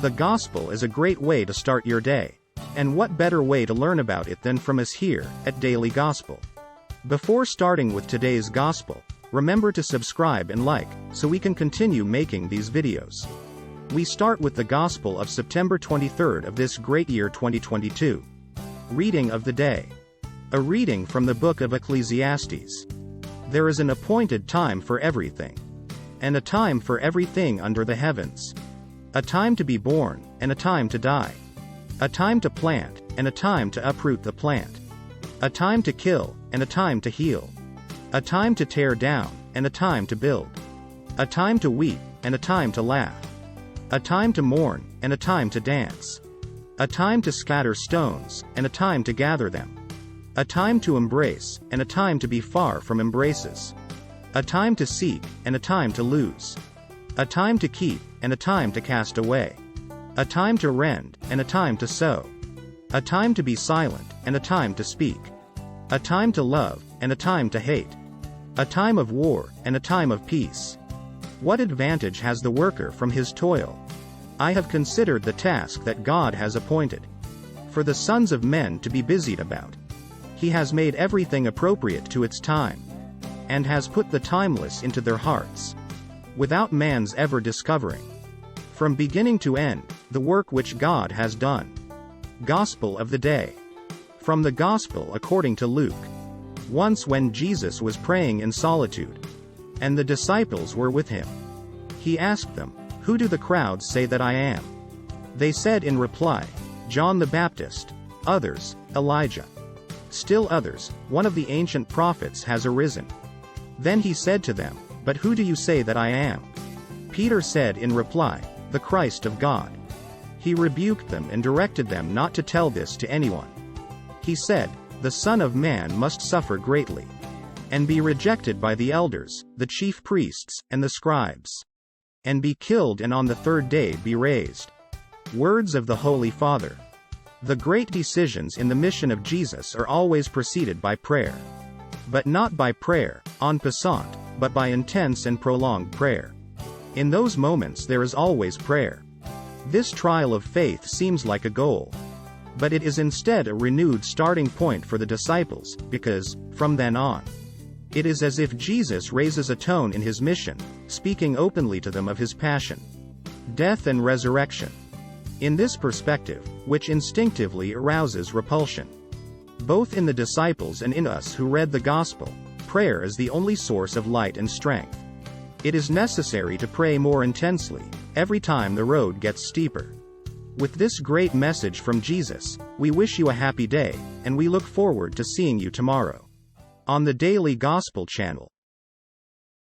The gospel is a great way to start your day. And what better way to learn about it than from us here, at Daily Gospel? Before starting with today's gospel, remember to subscribe and like, so we can continue making these videos. We start with the gospel of September 23rd of this great year 2022. Reading of the day. A reading from the book of Ecclesiastes. There is an appointed time for everything, and a time for everything under the heavens. A time to be born, and a time to die. A time to plant, and a time to uproot the plant. A time to kill, and a time to heal. A time to tear down, and a time to build. A time to weep, and a time to laugh. A time to mourn, and a time to dance. A time to scatter stones, and a time to gather them. A time to embrace, and a time to be far from embraces. A time to seek, and a time to lose. A time to keep, and a time to cast away. A time to rend, and a time to sow. A time to be silent, and a time to speak. A time to love, and a time to hate. A time of war, and a time of peace. What advantage has the worker from his toil? I have considered the task that God has appointed for the sons of men to be busied about. He has made everything appropriate to its time, and has put the timeless into their hearts, without man's ever discovering, from beginning to end, the work which God has done. Gospel of the day. From the Gospel according to Luke. Once when Jesus was praying in solitude, and the disciples were with him, he asked them, "Who do the crowds say that I am?" They said in reply, "John the Baptist, others, Elijah. Still others, one of the ancient prophets has arisen." Then he said to them, "But who do you say that I am?" Peter said in reply, "The Christ of God." He rebuked them and directed them not to tell this to anyone. He said, "The Son of Man must suffer greatly, and be rejected by the elders, the chief priests, and the scribes, and be killed, and on the third day be raised." Words of the Holy Father. The great decisions in the mission of Jesus are always preceded by prayer. But not by prayer, en passant, but by intense and prolonged prayer. In those moments there is always prayer. This trial of faith seems like a goal, but it is instead a renewed starting point for the disciples, because, from then on, it is as if Jesus raises a tone in his mission, speaking openly to them of his passion, death and resurrection. In this perspective, which instinctively arouses repulsion, both in the disciples and in us who read the gospel, prayer is the only source of light and strength. It is necessary to pray more intensely, every time the road gets steeper. With this great message from Jesus, we wish you a happy day, and we look forward to seeing you tomorrow on the Daily Gospel channel.